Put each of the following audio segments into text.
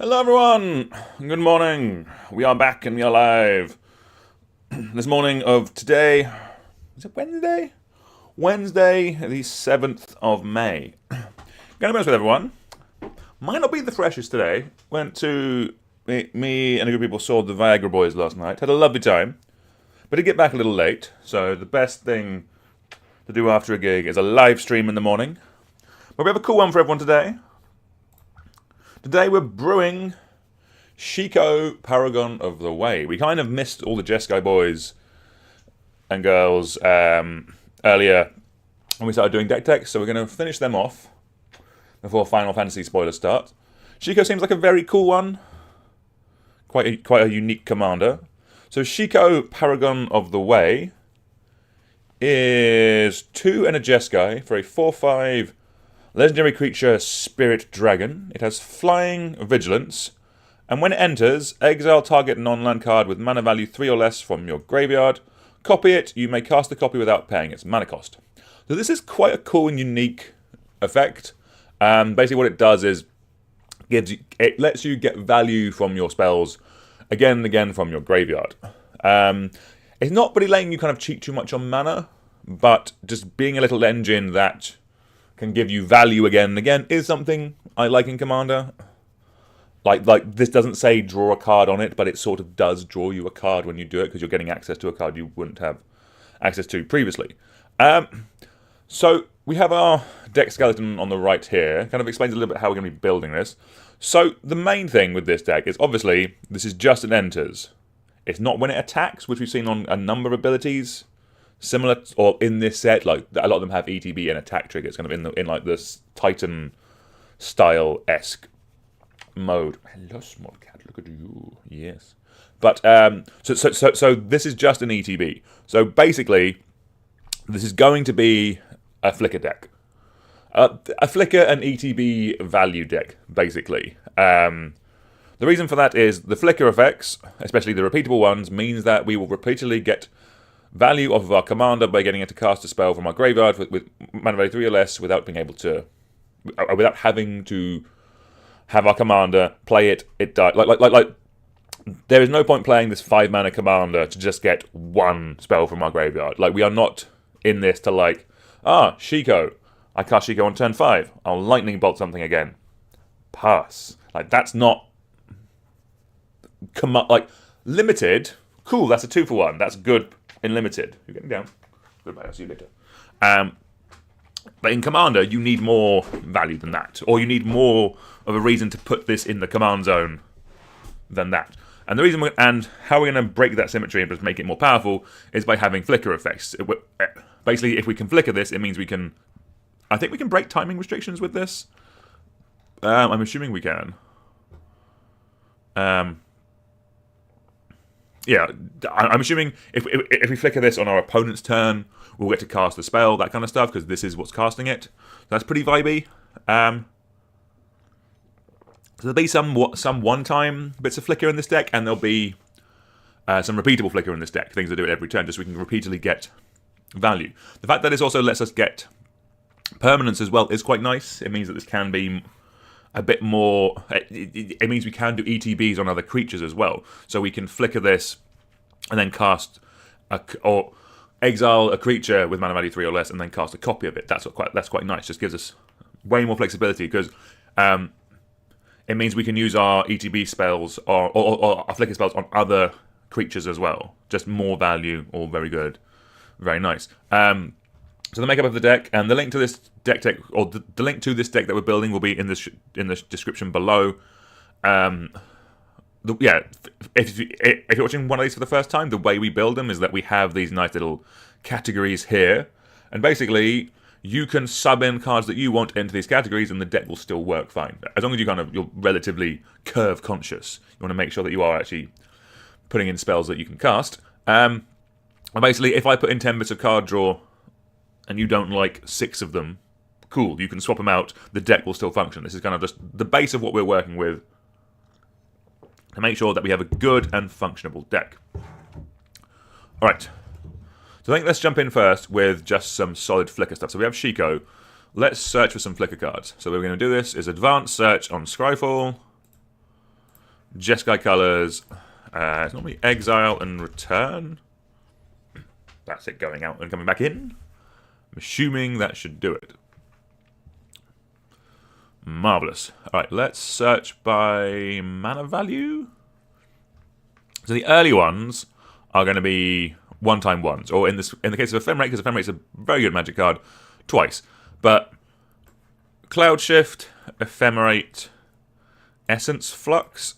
Hello everyone! Good morning. We are back and we are live. This morning of today, is it Wednesday? Wednesday, the 7th of May. Gonna be honest with everyone, might not be the freshest today. Went to, me and a group of people saw the Viagra Boys last night. Had a lovely time. But did get back a little late, so the best thing to do after a gig is a live stream in the morning. But we have a cool one for everyone today. Today we're brewing Shiko, Paragon of the Way. We kind of missed all the Jeskai boys and girls earlier when we started doing deck techs, so we're going to finish them off before Final Fantasy spoilers start. Shiko seems like a very cool one. Quite a unique commander. So Shiko, Paragon of the Way is 2 and a Jeskai for a 4/5 legendary creature Spirit Dragon. It has flying, vigilance, and when it enters, exile target non-land card with mana value 3 or less from your graveyard. Copy it. You may cast the copy without paying its mana cost. So this is quite a cool and unique effect. Basically what it does is it lets you get value from your spells again and again from your graveyard. It's not really letting you kind of cheat too much on mana, but just being a little engine that can give you value again and again is something I like in Commander. Like this doesn't say draw a card on it, but it sort of does draw you a card when you do it because you're getting access to a card you wouldn't have access to previously. So we have our deck skeleton on the right here. Kind of explains a little bit how we're going to be building this. So the main thing with this deck is obviously this is just an enters. It's not when it attacks, which we've seen on a number of abilities. Similar, or in this set, like a lot of them have ETB and attack triggers, kind of in like this Titan style-esque mode. Hello, small cat. Look at you. Yes, but so this is just an ETB. So basically, this is going to be a flicker deck, a flicker and ETB value deck, basically. The reason for that is the flicker effects, especially the repeatable ones, means that we will repeatedly get value off of our commander by getting it to cast a spell from our graveyard with mana value 3 or less without being able to, without having to have our commander play it. It dies. Like. There is no point playing this 5 mana commander to just get one spell from our graveyard. Like, we are not in this to Shiko. I cast Shiko on turn 5. I'll lightning bolt something again. Pass. Like, that's not limited. Cool. That's a 2-for-1. That's good. In limited. You're getting down. Goodbye, I'll see you later. But in Commander, you need more value than that. Or you need more of a reason to put this in the command zone than that. And the reason and how we're going to break that symmetry and just make it more powerful is by having flicker effects. Basically, if we can flicker this, it means we can... I think we can break timing restrictions with this. I'm assuming we can. Yeah, I'm assuming if we flicker this on our opponent's turn, we'll get to cast the spell, that kind of stuff, because this is what's casting it. So that's pretty vibey. So there'll be some one-time bits of flicker in this deck, and there'll be some repeatable flicker in this deck, things that do it every turn, just so we can repeatedly get value. The fact that this also lets us get permanence as well is quite nice. It means that this can be a bit more... It means we can do ETBs on other creatures as well. So we can flicker this and then cast... or exile a creature with mana value 3 or less and then cast a copy of it. That's quite nice. Just gives us way more flexibility because it means we can use our ETB spells or our flicker spells on other creatures as well. Just more value, all very good. Very nice. So the makeup of the deck and the link to this deck, or the link to this deck that we're building will be in the description below. If you're watching one of these for the first time, the way we build them is that we have these nice little categories here, and basically you can sub in cards that you want into these categories, and the deck will still work fine as long as you're relatively curve conscious. You want to make sure that you are actually putting in spells that you can cast. And basically, if I put in 10 bits of card draw and you don't like 6 of them, cool, you can swap them out, the deck will still function. This is kind of just the base of what we're working with to make sure that we have a good and functionable deck. Alright, so I think let's jump in first with just some solid flicker stuff. So we have Shiko. Let's search for some flicker cards. So what we're going to do this is advanced search on Scryfall. Jeskai colors. It's normally exile and return. That's it going out and coming back in. I'm assuming that should do it. Marvellous. Alright, let's search by mana value. So the early ones are going to be one-time ones. Or in the case of Ephemerate, because Ephemerate's a very good magic card, twice. But Cloud Shift, Ephemerate, Essence Flux.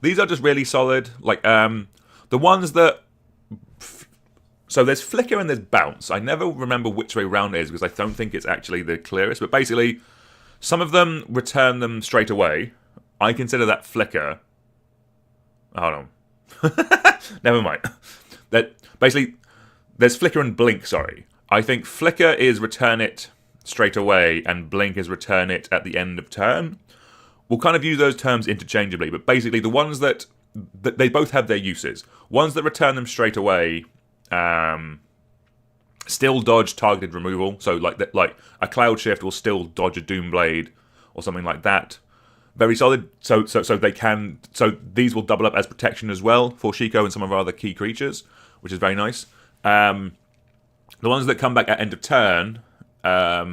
These are just really solid. Like, the ones that... So there's Flicker and there's Bounce. I never remember which way round it is because I don't think it's actually the clearest. But basically, some of them return them straight away. I consider that Flicker. Hold on. Never mind. That basically, there's Flicker and Blink, sorry. I think Flicker is return it straight away and Blink is return it at the end of turn. We'll kind of use those terms interchangeably, but basically the ones that they both have their uses. Ones that return them straight away still dodge targeted removal. So like a Cloud Shift will still dodge a Doomblade or something like that. Very solid. So they can. So these will double up as protection as well for Shiko and some of our other key creatures, which is very nice. The ones that come back at end of turn are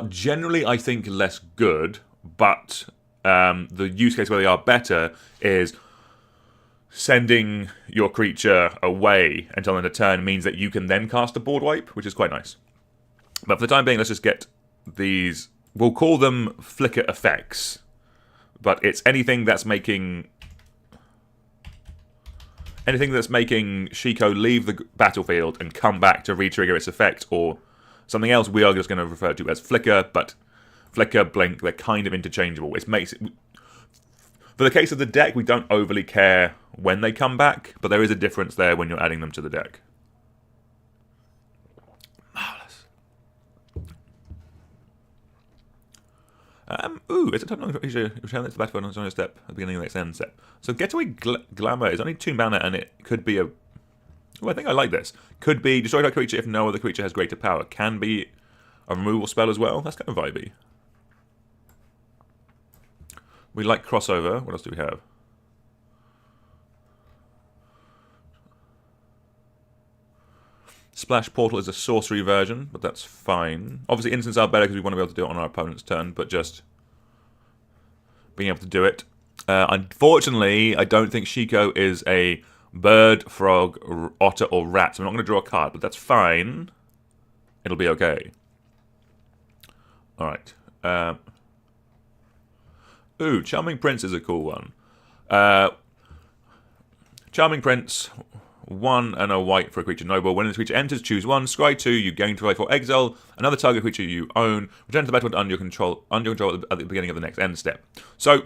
generally, I think, less good. But the use case where they are better is sending your creature away until end of turn means that you can then cast a board wipe, which is quite nice. But for the time being, let's just get these. We'll call them Flicker effects, but it's anything that's making Shiko leave the battlefield and come back to re-trigger its effect, or something else we are just going to refer to as Flicker. But Flicker, Blink, they're kind of interchangeable. It makes it. For the case of the deck, we don't overly care when they come back, but there is a difference there when you're adding them to the deck. Marvellous. It's a type of creature. Return it to the battlefield on its own step at the beginning of the next end step. So Getaway Glamour is only 2 mana, and it could be a... Oh, I think I like this. Could be destroy that creature if no other creature has greater power. Can be a removal spell as well. That's kind of vibey. We like crossover. What else do we have? Splash Portal is a sorcery version, but that's fine. Obviously, instants are better because we want to be able to do it on our opponent's turn, but just being able to do it. Unfortunately, I don't think Shiko is a bird, frog, otter, or rat, so I'm not going to draw a card, but that's fine. It'll be okay. Alright. Charming Prince is a cool one. Charming Prince, 1 and a white for a creature noble. When this creature enters, choose 1. Scry 2, you gain 2 life or exile another target creature you own. Return to the battlefield under your control at the beginning of the next end step. So,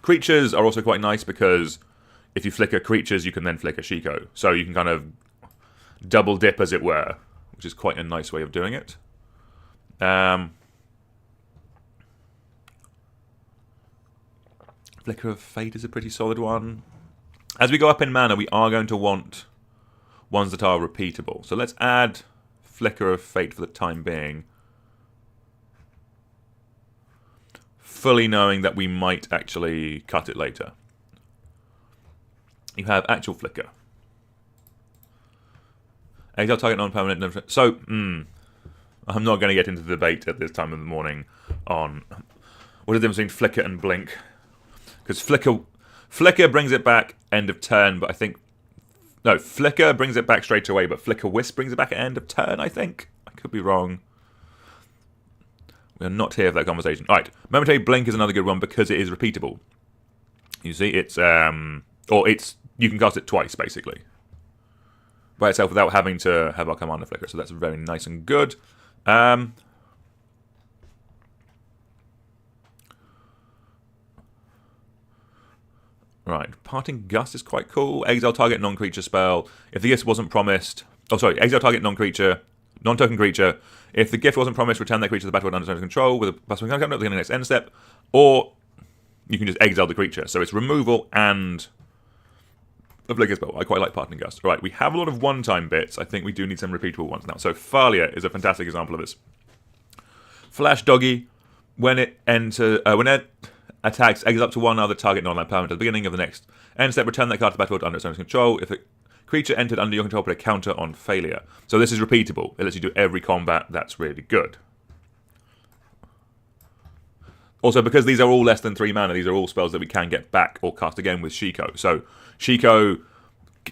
creatures are also quite nice because if you flicker creatures, you can then flicker Shiko. So you can kind of double dip, as it were, which is quite a nice way of doing it. Flicker of Fate is a pretty solid one. As we go up in mana, we are going to want ones that are repeatable. So let's add Flicker of Fate for the time being. Fully knowing that we might actually cut it later. You have actual Flicker. Exile target non-permanent. So, I'm not going to get into the debate at this time of the morning on what is the difference between Flicker and Blink. Because Flicker brings it back end of turn, but I think... No, Flicker brings it back straight away, but Flicker Wisp brings it back at end of turn, I think. I could be wrong. We are not here for that conversation. Alright, Momentary Blink is another good one because it is repeatable. You see, it's... You can cast it twice, basically. By itself without having to have our commander flicker, so that's very nice and good. Right, Parting Gust is quite cool. Exile target non-creature spell. If the gift wasn't promised... Oh, sorry. Exile target non-creature, non-token creature. If the gift wasn't promised, return that creature to the battlefield under control with a plus one counter at the beginning of the next end step. Or you can just exile the creature. So it's removal and a flicker spell. I quite like Parting Gust. Right, we have a lot of one-time bits. I think we do need some repeatable ones now. So Thalia is a fantastic example of this. Flash Doggy, when it attacks, exile up to one other target non-land permanent at the beginning of the next end step. Return that card to the battlefield under its owner's control. If a creature entered under your control put a counter on failure. So this is repeatable. It lets you do every combat. That's really good. Also, because these are all less than 3 mana, these are all spells that we can get back or cast again with Shiko. So Shiko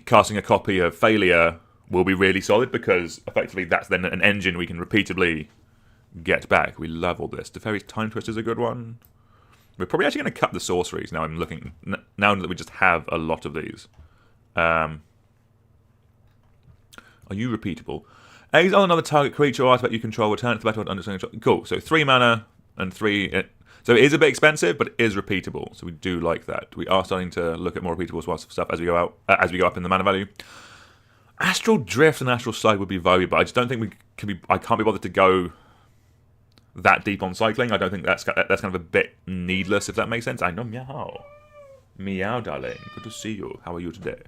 casting a copy of failure will be really solid because effectively that's then an engine we can repeatedly get back. We love all this. Teferi's Time Twist is a good one. We're probably actually going to cut the sorceries now. I'm looking now that we just have a lot of these. Are you repeatable? Exile another target creature or artifact you control. Return it to the battlefield under control. Cool. So 3 mana and 3. So it is a bit expensive, but it is repeatable. So we do like that. We are starting to look at more repeatable stuff as we go out, as we go up in the mana value. Astral Drift and Astral Slide would be valuable, but I just don't think we can be. I can't be bothered to go that deep on cycling. I don't think that's kind of a bit needless, if that makes sense. I know, meow, meow, darling. Good to see you. How are you today?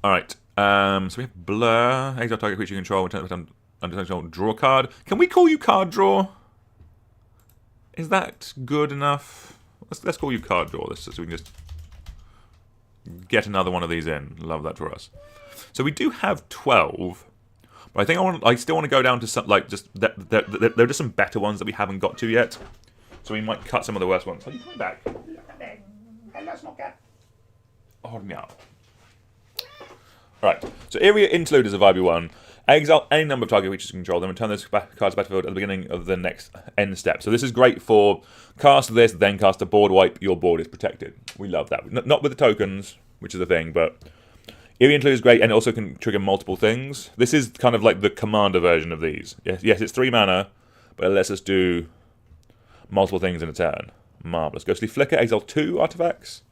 All right. So we have Blur. Exile target creature control. Under control. Draw a card. Can we call you card draw? Is that good enough? Let's call you card draw. So we can just get another one of these in. Love that for us. So we do have 12, but I think I still want to go down to some there are just some better ones that we haven't got to yet. So we might cut some of the worst ones. Are you coming back? Hello, small cat. Oh meow. Right. So Area Interlude is a vibey one. Exile any number of target creatures you control, then return those cards to the battlefield at the beginning of the next end step. So this is great for cast this, then cast a board wipe. Your board is protected. We love that. Not with the tokens, which is the thing, but Area Interlude is great, and it also can trigger multiple things. This is kind of like the commander version of these. Yes, it's 3 mana, but it lets us do multiple things in a turn. Marvelous. Ghostly Flicker, exile 2 artifacts,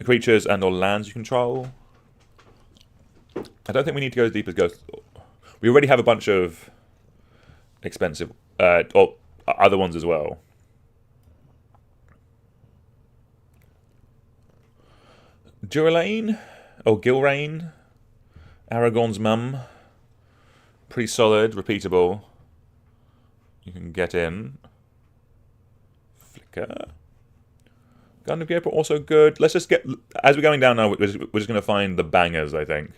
creatures and or lands you control. I don't think we need to go as deep as Ghost. We already have a bunch of expensive, or other ones as well. Duralane, or Gilrain, Aragon's mum. Pretty solid, repeatable. You can get in. Flicker. Gun of Gabriel, also good. Let's just get, as we're going down now, we're just going to find the bangers, I think.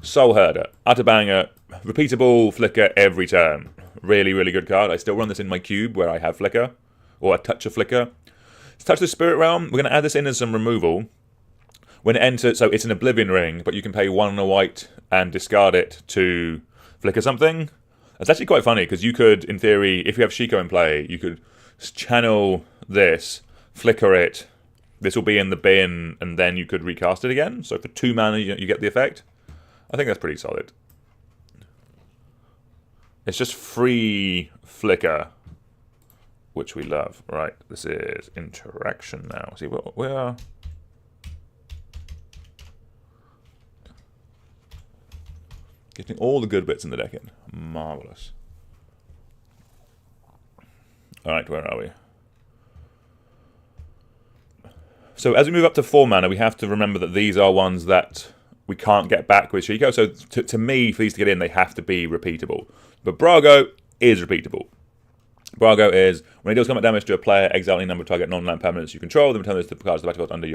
Soul Herder, utter banger, repeatable Flicker every turn. Really, really good card. I still run this in my cube where I have Flicker, or a touch of Flicker. Let's touch the Spirit Realm. We're going to add this in as some removal. When it enters, so it's an Oblivion Ring, but you can pay 1 and a white and discard it to flicker something. That's actually quite funny, because you could, in theory, if you have Shiko in play, you could channel this, flicker it, this will be in the bin, and then you could recast it again. So for 2 mana, you get the effect. I think that's pretty solid. It's just free flicker, which we love. Right, this is interaction now. See what we are. Getting all the good bits in the deck in. Marvelous. Alright, where are we? So as we move up to 4 mana, we have to remember that these are ones that we can't get back with Shiko. So to me, for these to get in, they have to be repeatable. But Brago is repeatable. Brago is, when it deals combat damage to a player, exile any number of target non-land permanents you control, then return those to the cards of the battlefield under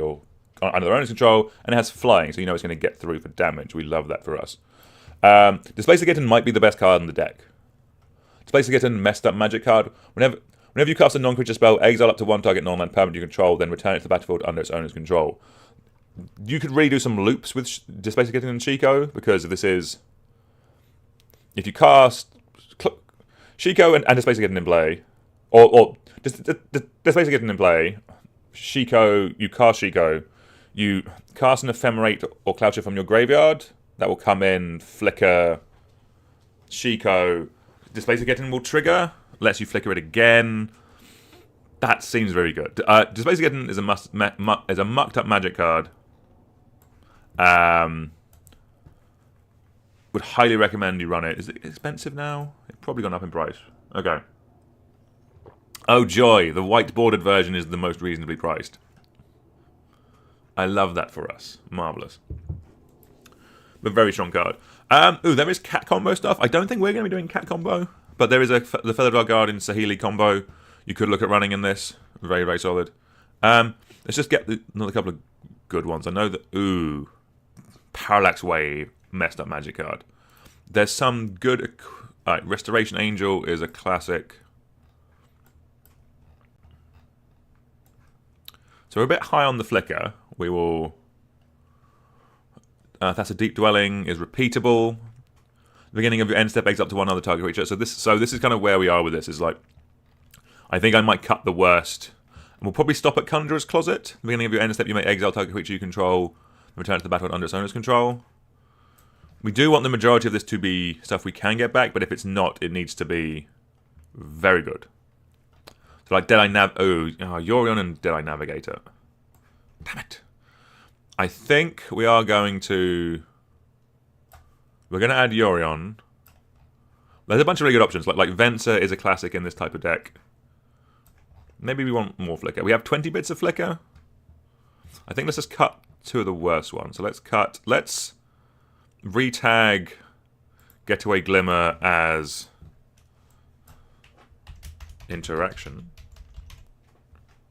their owner's control, and it has flying, so you know it's going to get through for damage. We love that for us. Displace the Kitten might be the best card in the deck. Displace the Kitten, messed up magic card. Whenever you cast a non-creature spell, exile up to 1 target non-land permanent you control, then return it to the battlefield under its owner's control. You could really do some loops with Displace the Kitten and Shiko, because this is... If you cast Shiko and Displace the Kitten in play, or Displace the Kitten in play, Shiko, you cast Shiko, you cast an Ephemerate or Cloucher from your graveyard, that will come in, flicker, Shiko, Displace the Kitten will trigger, lets you flicker it again. That seems very good. Displace the Kitten is a mucked up magic card. Would highly recommend you run it. Is it expensive now? It's probably gone up in price. Okay. Oh joy, the white bordered version is the most reasonably priced. I love that for us. Marvellous. But very strong card. Ooh, there is cat combo stuff. I don't think we're going to be doing cat combo, But there is the Feather Dark Guard in Sahili combo. You could look at running in this. Very, very solid. Let's just get another couple of good ones. I know that... Ooh. Parallax Wave. Messed up magic card. There's some good... Alright, Restoration Angel is a classic. So we're a bit high on the flicker. We will... that's a Deep Dwelling is repeatable. The beginning of your end step eggs up to one other target creature. So this is kind of where we are with this. Is like, I think I might cut the worst. And we'll probably stop at Conjurer's Closet. The beginning of your end step, you may exile target creature you control, and return it to the battlefield under its owner's control. We do want the majority of this to be stuff we can get back, but if it's not, it needs to be very good. So like Deadeye Yorion and Deadeye Navigator. Damn it. I think we are going to... We're going to add Yorion. There's a bunch of really good options. Like Venser is a classic in this type of deck. Maybe we want more flicker. We have 20 bits of flicker. I think let's just cut two of the worst ones. So let's cut... Let's retag Getaway Glimmer as Interaction.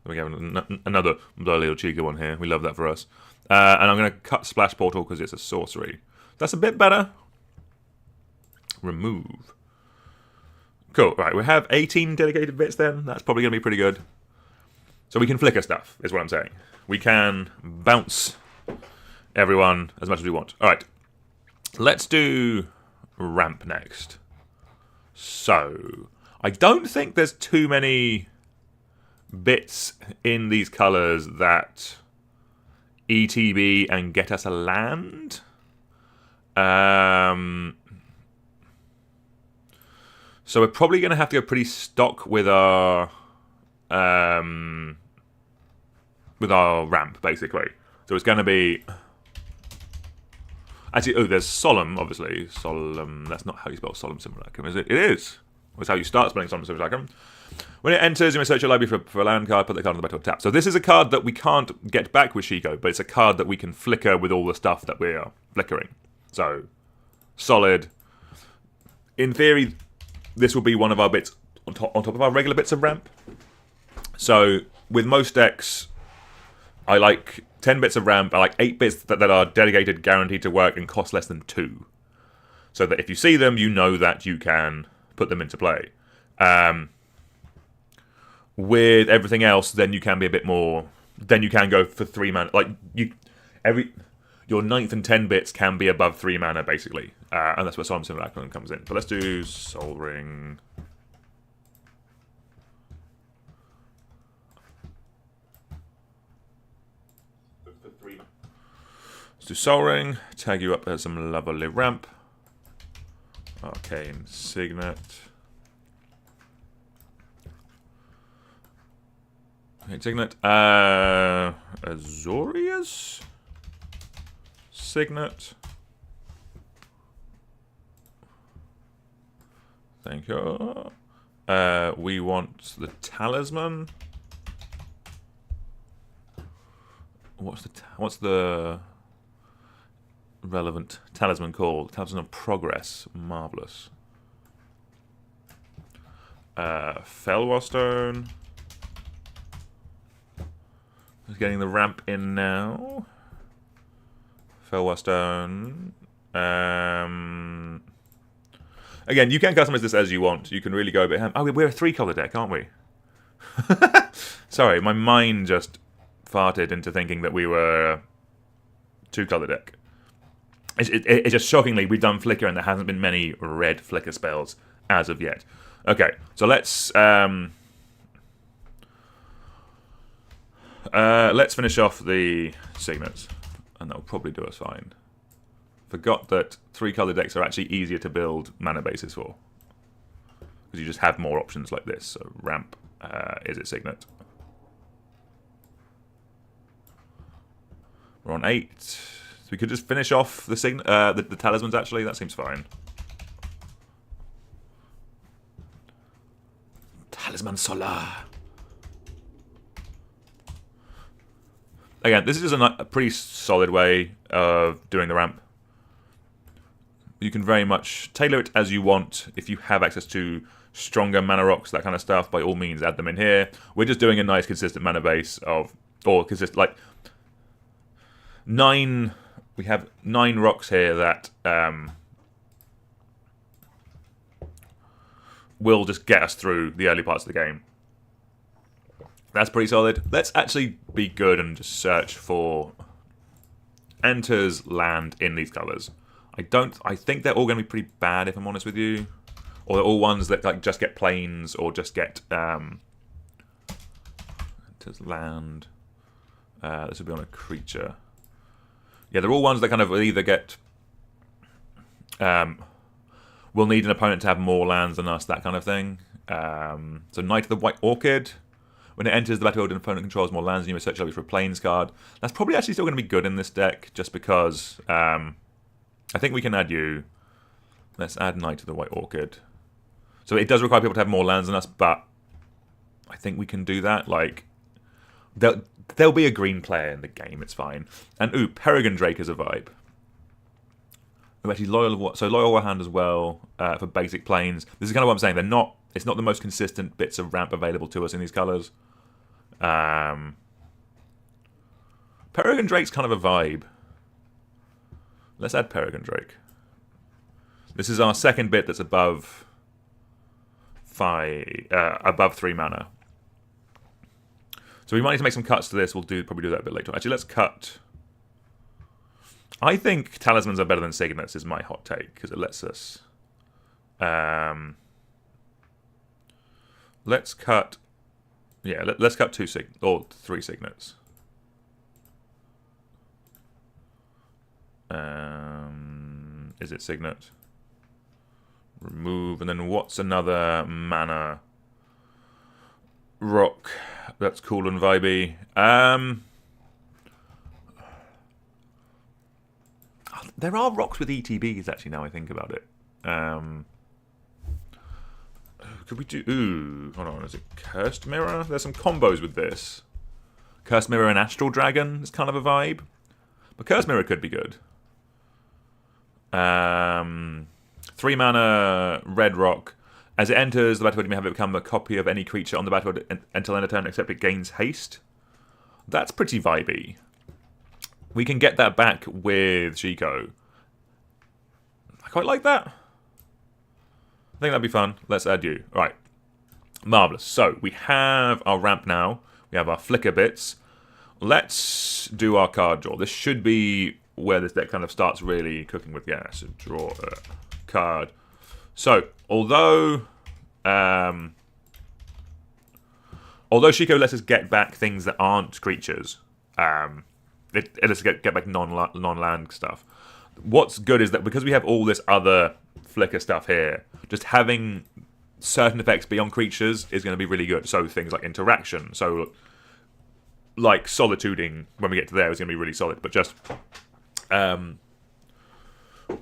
We have another little cheeky one here. We love that for us. And I'm going to cut Splash Portal because it's a sorcery. That's a bit better. Remove. Cool. Right, we have 18 dedicated bits then. That's probably going to be pretty good. So we can flicker stuff, is what I'm saying. We can bounce everyone as much as we want. All right. Let's do ramp next. So, I don't think there's too many bits in these colors that ETB and get us a land. So we're probably going to have to go pretty stock with our ramp, basically. So it's going to be... Actually, there's Solemn, obviously. Solemn, that's not how you spell Solemn Simulacrum, is it? It is. That's how you start spelling Solemn Simulacrum. When it enters, you may search your library for a land card, put the card on the battlefield tap. So this is a card that we can't get back with Shiko, but it's a card that we can flicker with all the stuff that we are flickering. So, solid. In theory, this will be one of our bits on top of our regular bits of ramp. So, with most decks, I like 10 bits of ramp. I like 8 bits that are dedicated, guaranteed to work, and cost less than 2. So that if you see them, you know that you can put them into play. With everything else, then you can be a bit more... Then you can go for 3 mana. Like, your 9th and 10 bits can be above 3 mana, basically. And that's where Solemn Simulacrum comes in. But let's do Soul Ring. Let's do Soul Ring. Tag you up as some lovely ramp. Arcane Signet. Okay, Signet. Azorius? Signet. Thank you. We want the Talisman. What's the relevant talisman called? Talisman of Progress. Marvelous. Felwar Stone. Just getting the ramp in now. Felwar Stone. Again, you can customize this as you want. You can really go a bit ham. Oh, we're a 3-color deck, aren't we? Sorry, my mind just farted into thinking that we were a 2-color deck. It's just shockingly, we've done flicker and there hasn't been many red flicker spells as of yet. Okay, so let's finish off the signets, and that'll probably do us fine. Forgot that 3-color decks are actually easier to build mana bases for, because you just have more options like this. So ramp, is it signet? We're on 8. So we could just finish off the the talismans. Actually, that seems fine. Talisman Solar. Again, this is a pretty solid way of doing the ramp. you can very much tailor it as you want. If you have access to stronger mana rocks, that kind of stuff, by all means add them in here. We're just doing a nice consistent mana base of, or consist like 9. We have 9 rocks here that will just get us through the early parts of the game. That's pretty solid. Let's actually be good and just search for enters land in these colours. I think they're all going to be pretty bad, if I'm honest with you. Or they're all ones that like just get plains or just get enters land. This will be on a creature. Yeah, they're all ones that kind of either get we'll need an opponent to have more lands than us, that kind of thing. So Knight of the White Orchid. When it enters the battlefield, an opponent controls more lands, and you may search for a plains card. That's probably actually still going to be good in this deck, just because I think we can add you. Let's add Knight of the White Orchid. So it does require people to have more lands than us, but I think we can do that. Like, there'll be a green player in the game, it's fine. And ooh, Paragon Drake is a vibe. Ooh, actually, Loyal Warhound as well for basic plains. This is kind of what I'm saying. It's not the most consistent bits of ramp available to us in these colours. Paragon Drake's kind of a vibe. Let's add Paragon Drake. This is our second bit that's above 3 mana. So we might need to make some cuts to this. We'll probably do that a bit later. Actually, let's cut. I think talismans are better than signets, is my hot take, because it lets us. Let's cut. Yeah, let's cut 3 signets. Is it signet? Remove, and then what's another mana rock that's cool and vibey? There are rocks with ETBs actually. Now I think about it. Could we do? Ooh, hold on. Is it Cursed Mirror? There's some combos with this. Cursed Mirror and Astral Dragon is kind of a vibe, but Cursed Mirror could be good. 3 mana red rock. As it enters the battlefield, you may have it become a copy of any creature on the battlefield until end of turn, except it gains haste. That's pretty vibey. We can get that back with Shiko. I quite like that. I think that'd be fun. Let's add you. All right. Marvellous. So we have our ramp now. We have our flicker bits. Let's do our card draw. This should be where this deck kind of starts really cooking with gas. So draw a card. So, although Shiko lets us get back things that aren't creatures, it lets us get back non-land stuff. What's good is that because we have all this other flicker stuff here, just having certain effects beyond creatures is going to be really good. So things like interaction, so like solituding when we get to there is going to be really solid. But just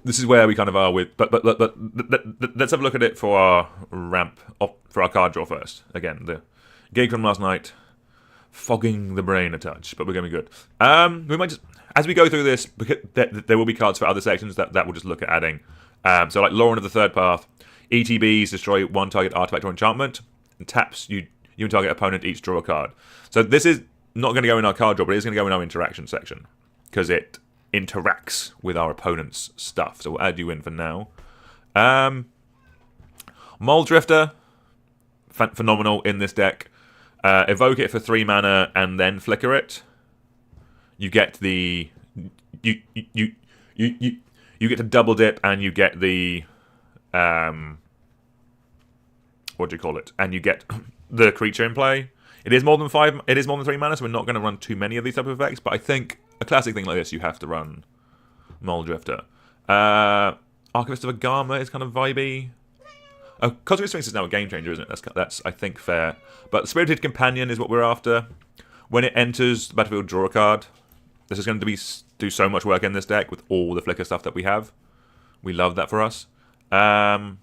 this is where we kind of are with. But let's have a look at it for our ramp for our card draw first. Again, the gig from last night, fogging the brain a touch, but we're going to be good. We might just, as we go through this, because there will be cards for other sections that we'll just look at adding. So like Lauren of the Third Path, ETBs destroy 1 target artifact or enchantment, and taps you and target opponent each draw a card. So this is not going to go in our card draw, but it is going to go in our interaction section because it interacts with our opponent's stuff. So we'll add you in for now. Mole Drifter, phenomenal in this deck. Evoke it for 3 mana and then flicker it. You get the you get to double dip and you get the what do you call it? And you get the creature in play. It is more than 5. It is more than 3 mana, so we're not going to run too many of these type of effects. But I think a classic thing like this, you have to run Mole Drifter. Archivist of Agama is kind of vibey. Cosmic Sphinx is now a game changer, isn't it? That's I think fair. But Spirited Companion is what we're after. When it enters the battlefield, draw a card. This is going to do so much work in this deck with all the flicker stuff that we have. We love that for us. I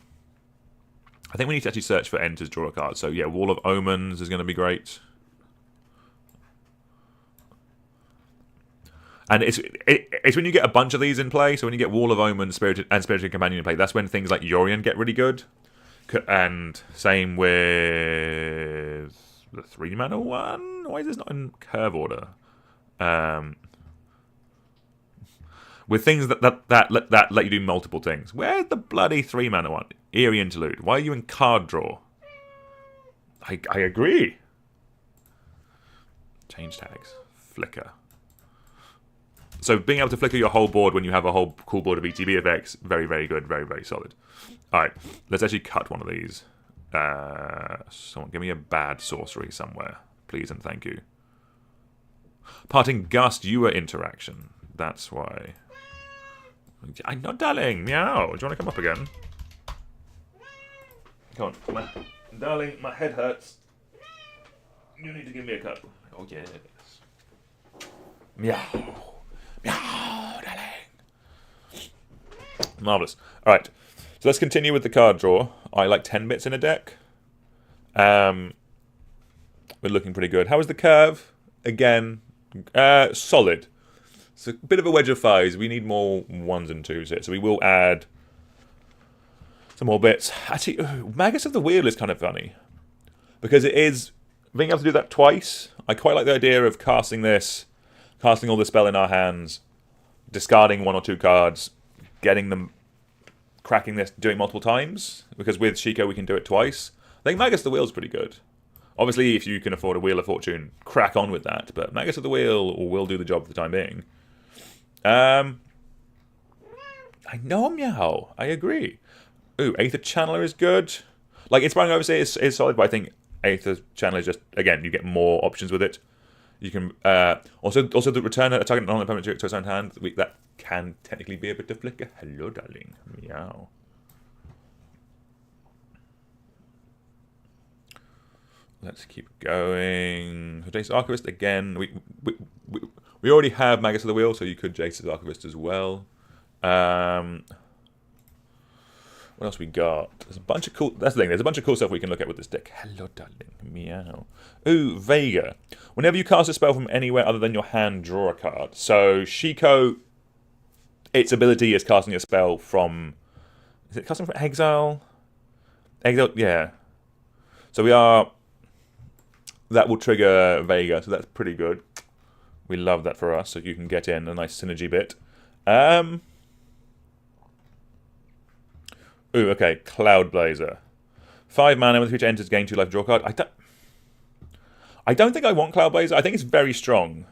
think we need to actually search for enters, draw a card. So yeah, Wall of Omens is going to be great. And it's when you get a bunch of these in play, so when you get Wall of Omen, Spirited Companion in play, that's when things like Yorion get really good. And same with the 3-mana one? Why is this not in curve order? With things that let you do multiple things. Where's the bloody 3-mana one? Eerie Interlude. Why are you in card draw? I agree. Change tags. Flicker. So being able to flicker your whole board when you have a whole cool board of ETB effects, very, very good, very, very solid. Alright, let's actually cut one of these. Someone give me a bad sorcery somewhere. Please and thank you. Parting Gust, you were interaction. That's why. I'm not darling. Meow. Do you want to come up again? Come on. Darling, my head hurts. You need to give me a cup. Oh, yes. Meow. Meow, darling. Marvellous. Alright. So let's continue with the card draw. I like 10 bits in a deck. We're looking pretty good. How is the curve? Again, solid. It's a bit of a wedge of 5s. We need more 1s and 2s here. So we will add some more bits. Actually, Magus of the Wheel is kind of funny. Because it is being able to do that twice. I quite like the idea of casting all the spell in our hands, discarding 1 or 2 cards, getting them, cracking this, doing it multiple times. Because with Shiko we can do it twice. I think Magus of the Wheel is pretty good. Obviously, if you can afford a Wheel of Fortune, crack on with that. But Magus of the Wheel will do the job for the time being. I know, Meow. I agree. Ooh, Aether Channeler is good. Like, Inspiring Overseer is solid, but I think Aether Channeler is just, again, you get more options with it. You can, also the return a target non-permanent to its own hand, that can technically be a bit of flicker. Hello, darling. Meow. Let's keep going. Jace's Archivist, again, we already have Magus of the Wheel, so you could Jace's Archivist as well. What else we got? There's a bunch of cool... That's the thing, there's a bunch of cool stuff we can look at with this deck. Hello, darling. Meow. Ooh, Vega. Whenever you cast a spell from anywhere other than your hand, draw a card. So, Shiko, its ability is casting a spell from... Is it casting from Exile? Exile, yeah. So we are... That will trigger Vega, so that's pretty good. We love that for us, so you can get in a nice synergy bit. Ooh, okay, Cloudblazer. 5 mana when the creature enters, gain 2 life, draw a card. I don't think I want Cloudblazer. I think it's very strong.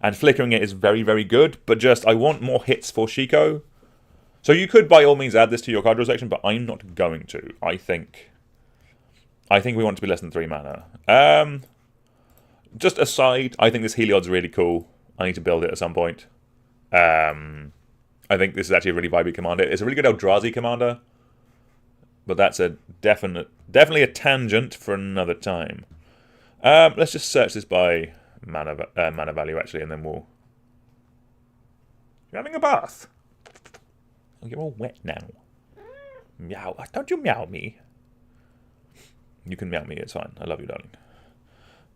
And flickering it is very, very good, but just, I want more hits for Shiko. So you could, by all means, add this to your card draw section, but I'm not going to. I think we want it to be less than 3 mana. Just aside, I think this Heliod's really cool. I need to build it at some point. I think this is actually a really vibey commander. It's a really good Eldrazi commander. But that's a definitely a tangent for another time. Let's just search this by mana value, actually, and then we'll... You're having a bath. Oh, you're all wet now. Meow. Don't you meow me. You can meow me, it's fine. I love you, darling.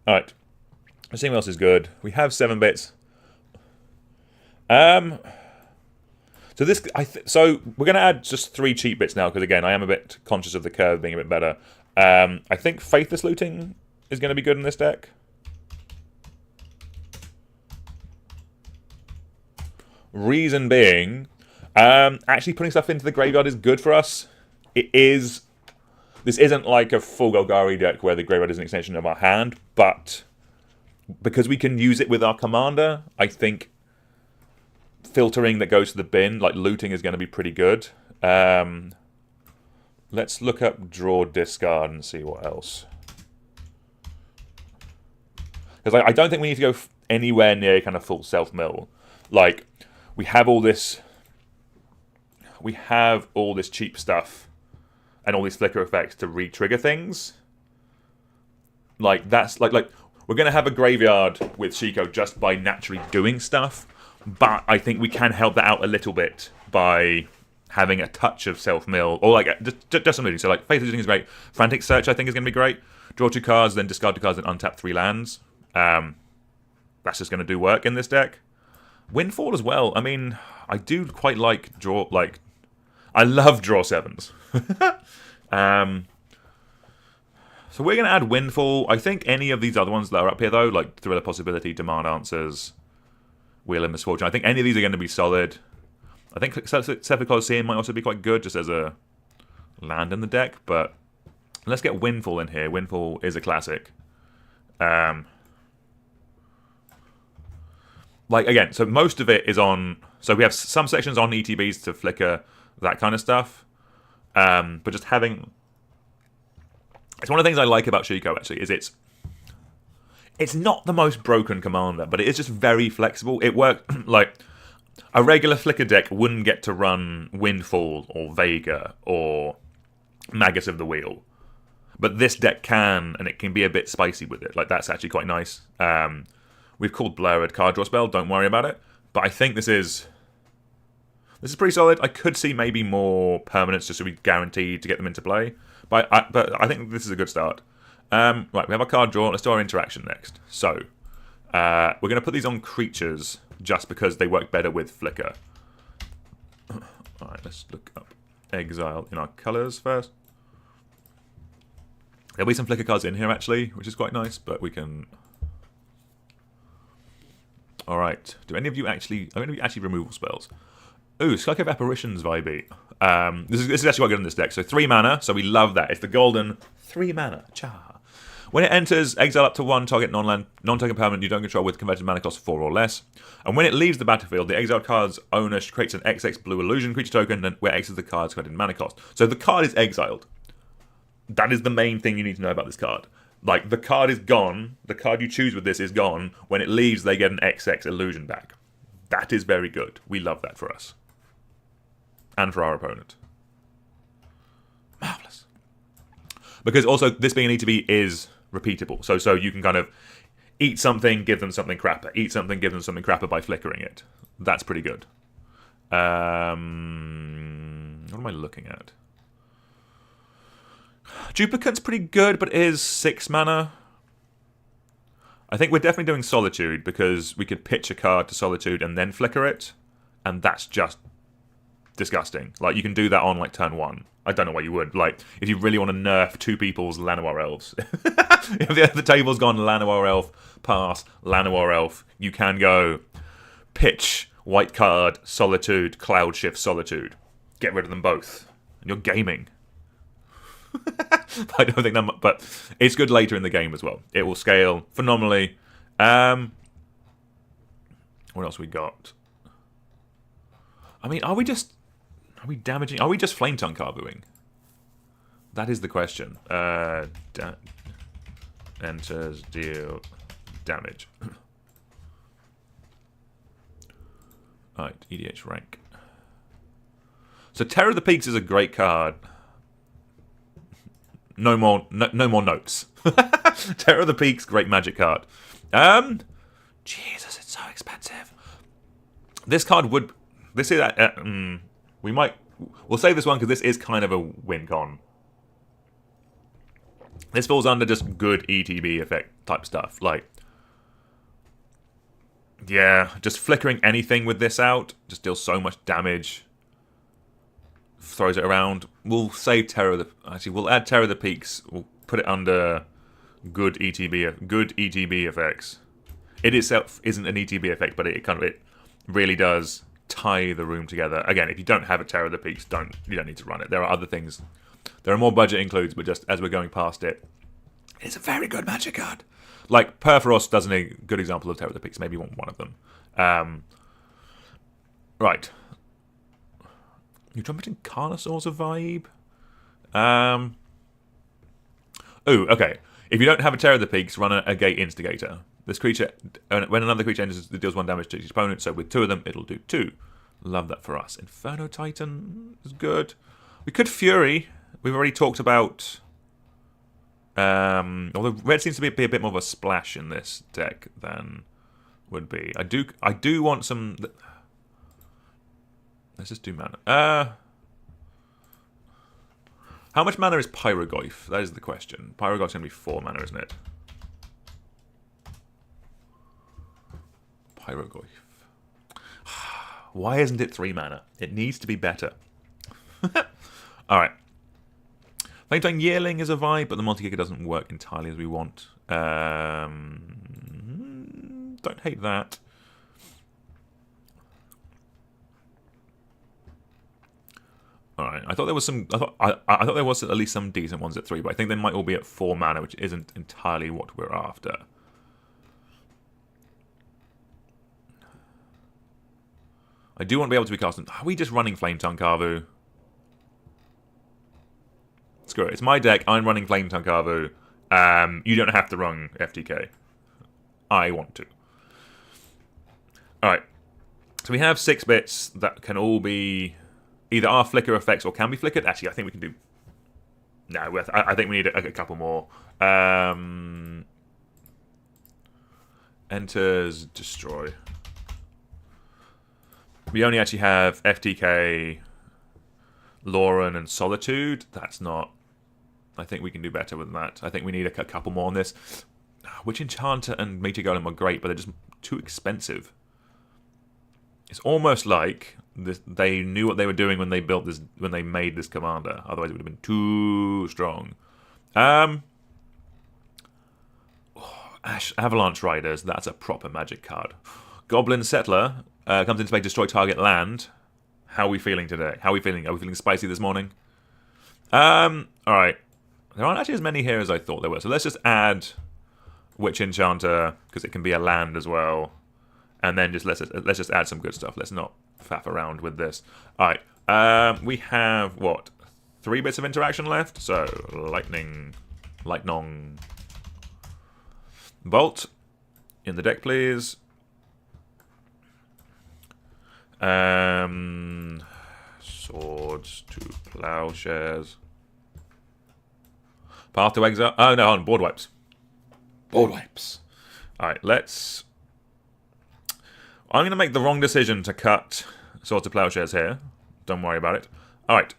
Alright. Let's see what else is good. We have 7 bits. So this, so we're going to add just 3 cheap bits now, because again, I am a bit conscious of the curve being a bit better. I think Faithless Looting is going to be good in this deck. Reason being, actually putting stuff into the graveyard is good for us. It is. This isn't like a full Golgari deck where the graveyard is an extension of our hand, but because we can use it with our commander, I think filtering that goes to the bin, like looting, is going to be pretty good. Let's look up draw, discard, and see what else. Because I don't think we need to go anywhere near kind of full self-mill. Like, we have all this cheap stuff and all these flicker effects to re-trigger things. Like, that's like we're going to have a graveyard with Shiko just by naturally doing stuff, but I think we can help that out a little bit by having a touch of self-mill, or like just some looting. So like Faithless Looting is great. Frantic Search I think is going to be great. Draw 2 cards, then discard 2 cards, and untap 3 lands. That's just going to do work in this deck. Windfall as well. I mean, I do quite like draw. Like, I love draw 7s. So we're going to add Windfall. I think any of these other ones that are up here, though, like Thriller Possibility, Demand Answers, Wheel of Misfortune, I think any of these are going to be solid. I think Sephir Colosseum might also be quite good, just as a land in the deck. But let's get Windfall in here. Windfall is a classic. Like, again, so most of it is on... So we have some sections on ETBs to flicker, that kind of stuff. But just having... It's one of the things I like about Shiko, actually, is it's not the most broken commander, but it is just very flexible. It works... like, a regular flicker deck wouldn't get to run Windfall or Vega or Magus of the Wheel. But this deck can, and it can be a bit spicy with it. Like, that's actually quite nice. We've called Blurred card draw spell, don't worry about it. But I think this is pretty solid. I could see maybe more permanents just so we guaranteed to get them into play. But I think this is a good start. Right, we have our card draw. Let's do our interaction next. So, we're going to put these on creatures just because they work better with Flicker. Alright, let's look up Exile in our colours first. There'll be some Flicker cards in here, actually, which is quite nice, but we can... Alright, do any of you actually removal spells? Ooh, Skycave Apparitions vibey. This is actually quite good in this deck. So 3 mana, so we love that. It's the golden 3 mana. Cha. When it enters, exile up to 1 target non-token permanent you don't control with converted mana cost 4 or less. And when it leaves the battlefield, the exiled card's owner creates an XX blue illusion creature token where X is the card's converted mana cost. So the card is exiled. That is the main thing you need to know about this card. Like, the card is gone. The card you choose with this is gone. When it leaves, they get an XX illusion back. That is very good. We love that for us. And for our opponent. Marvellous. Because also, this being an ETB is repeatable. So you can kind of eat something, give them something crapper. Eat something, give them something crapper by flickering it. That's pretty good. What am I looking at? Duplicant's pretty good, but it is 6 mana. I think we're definitely doing Solitude, because we could pitch a card to Solitude and then flicker it. And that's just disgusting. Like, you can do that on, like, turn 1. I don't know why you would. Like, if you really want to nerf 2 people's Llanowar Elves. If the table's gone Llanowar Elf, pass, Llanowar Elf, you can go pitch, white card, Solitude, Cloud Shift, Solitude. Get rid of them both. And you're gaming. I don't think that, but it's good later in the game as well. It will scale phenomenally. What else we got? I mean, are we damaging? Are we just Flame Tongue Carvooing? That is the question. Enters, deal damage. Alright, EDH rank. So Terror of the Peaks is a great card. No more notes. Terror of the Peaks, great magic card. Jesus, it's so expensive. This card would... This is... We'll save this one because this is kind of a win con. This falls under just good ETB effect type stuff. Like... Yeah, just flickering anything with this out just deals so much damage. Throws it around. We'll save Terror of the... Actually, we'll add Terror of the Peaks. We'll put it under good ETB effects. It itself isn't an ETB effect, but it really does tie the room together. Again, if you don't have a Terror of the Peaks, you don't need to run it. There are other things. There are more budget includes, but just as we're going past it, it's a very good magic card. Like, Perforos does a good example of Terror of the Peaks. Maybe one of them. Right. You're trumpeting Carnosaur's a vibe. Okay. If you don't have a Terror of the Peaks, run a Gate Instigator. This creature, when another creature enters, it deals 1 damage to each opponent, so with 2 of them, it'll do 2. Love that for us. Inferno Titan is good. We could Fury. We've already talked about... although red seems to be a bit more of a splash in this deck than would be. I do want some... Let's just do mana. How much mana is Pyrogoyf? That is the question. Pyrogoyf's going to be 4 mana, isn't it? Pyrogoyf. Why isn't it 3 mana? It needs to be better. Alright. Flametang Yearling is a vibe, but the multi-kicker doesn't work entirely as we want. Don't hate that. Alright, I thought there was some. I thought there was at least some decent ones at 3, but I think they might all be at 4 mana, which isn't entirely what we're after. I do want to be able to be casting. Are we just running Flametongue Kavu? Screw it. It's my deck. I'm running Flametongue Kavu. You don't have to run FTK. I want to. Alright. So we have 6 bits that can all be either our flicker effects or can be flickered. Actually, I think we can do... No, I think we need a couple more. Enters, destroy. We only actually have FTK, Lauren, and Solitude. That's not... I think we can do better with that. I think we need a couple more on this. Witch Enchanter and Meteor Golem are great, but they're just too expensive. It's almost like they knew what they were doing when they built this, when they made this commander. Otherwise, it would have been too strong. Avalanche Riders. That's a proper Magic card. Goblin Settler comes into play, destroy target land. How are we feeling today? How are we feeling? Are we feeling spicy this morning? All right. There aren't actually as many here as I thought there were. So let's just add Witch Enchanter because it can be a land as well. And then just let's just add some good stuff. Let's not faff around with this. All right. We have what? 3 bits of interaction left. So lightning, bolt in the deck, please. Swords to plowshares. Path to exile. Oh no, on board wipes. Board wipes. All right, let's. I'm going to make the wrong decision to cut Swords to Plowshares here. Don't worry about it. All right.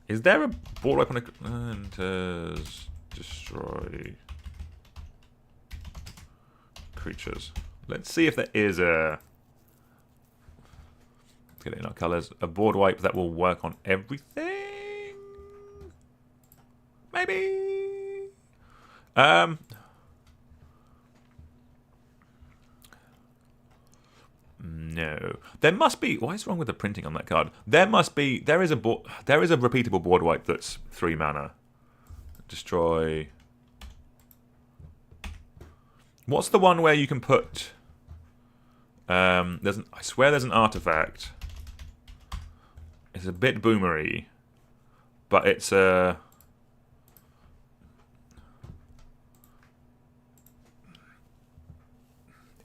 Is there a board wipe on a... Enters, destroy creatures. Let's see if there is a... Let's get it in our colours. A board wipe that will work on everything? Maybe? No. There must be... What is wrong with the printing on that card? There must be... There is a repeatable board wipe that's 3 mana. Destroy... What's the one where you can put... I swear there's an artifact. It's a bit boomery. But it's a...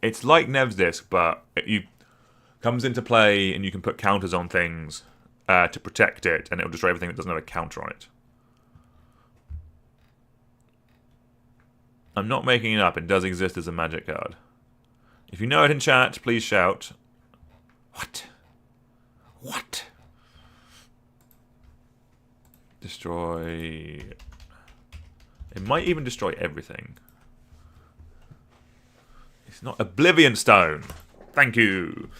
It's like Nev's Disc, but it comes into play and you can put counters on things to protect it, and it'll destroy everything that doesn't have a counter on it. I'm not making it up. It does exist as a Magic card. If you know it in chat, please shout. What? What? Destroy... It might even destroy everything. It's not Oblivion Stone. Thank you.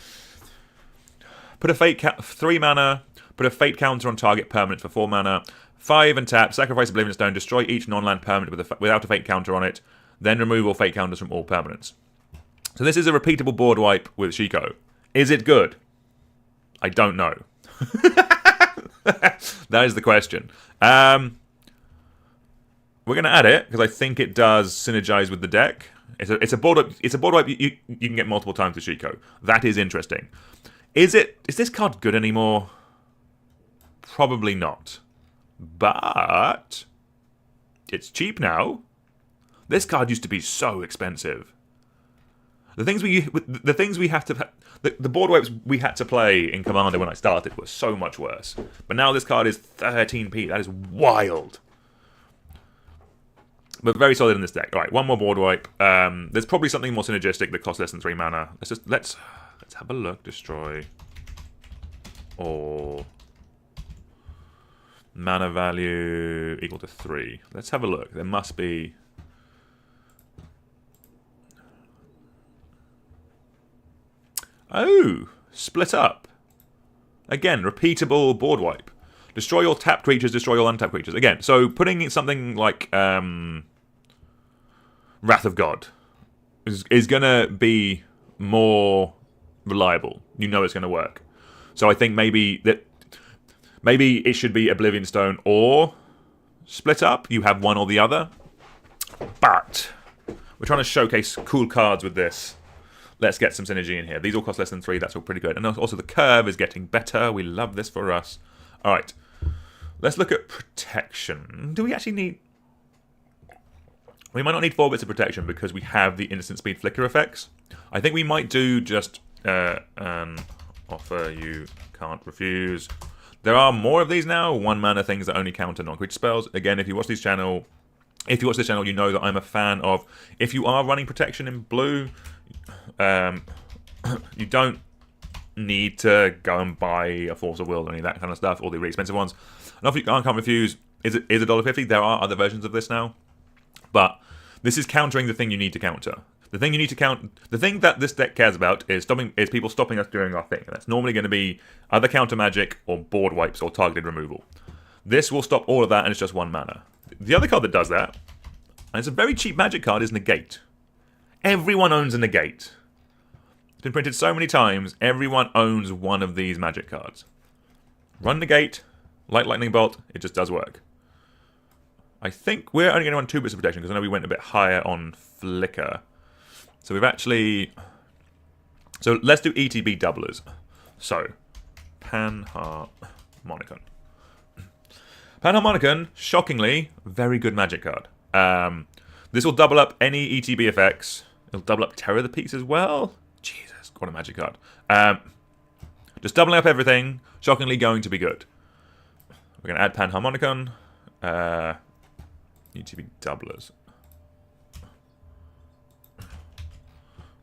Put a fate 3 mana. Put a fate counter on target permanent for 4 mana. 5 and tap. Sacrifice Oblivion Stone. Destroy each non-land permanent without a fate counter on it. Then remove all fate counters from all permanents. So this is a repeatable board wipe with Shiko. Is it good? I don't know. That is the question. We're going to add it because I think it does synergize with the deck. It's a board wipe. It's a board wipe you can get multiple times with Shiko. That is interesting. Is this card good anymore? Probably not. But it's cheap now. This card used to be so expensive. The things we have to the board wipes we had to play in Commander when I started were so much worse. But now this card is 13p. That is wild. But very solid in this deck. All right, one more board wipe. There's probably something more synergistic that costs less than 3 mana. Let's have a look. Destroy. Or mana value equal to 3. Let's have a look. There must be. Oh, split up. Again, repeatable board wipe. Destroy all tapped creatures, destroy all untapped creatures. Again, so putting in something like Wrath of God is going to be more reliable. You know it's going to work. So I think maybe it should be Oblivion Stone or split up. You have one or the other. But we're trying to showcase cool cards with this. Let's get some synergy in here. These all cost less than 3. That's all pretty good. And also the curve is getting better. We love this for us. All right. Let's look at protection. Do we actually need... We might not need 4 bits of protection because we have the instant speed flicker effects. I think we might do just an offer you can't refuse. There are more of these now. 1 mana things that only counter non-creature spells. Again, if you watch this channel, you know that I'm a fan of... If you are running protection in blue... you don't need to go and buy a Force of Will or any of that kind of stuff, all the really expensive ones. And if you can't refuse, is $1.50. There are other versions of this now, but this is countering the thing you need to counter. The thing you need to the thing that this deck cares about is people stopping us doing our thing. And that's normally going to be either counter magic or board wipes or targeted removal. This will stop all of that, and it's just 1 mana. The other card that does that, and it's a very cheap magic card, is Negate. Everyone owns a Negate. It's been printed so many times, everyone owns one of these magic cards. Run Negate, Light Lightning Bolt, it just does work. I think we're only going to run 2 bits of protection, because I know we went a bit higher on Flicker. So we've actually... So let's do ETB doublers. So, Panharmonicon. Panharmonicon, shockingly, very good magic card. This will double up any ETB effects. It'll double up Terror of the Peaks as well. Jesus, what a magic card. Just doubling up everything. Shockingly going to be good. We're going to add Panharmonicon. ETB doublers.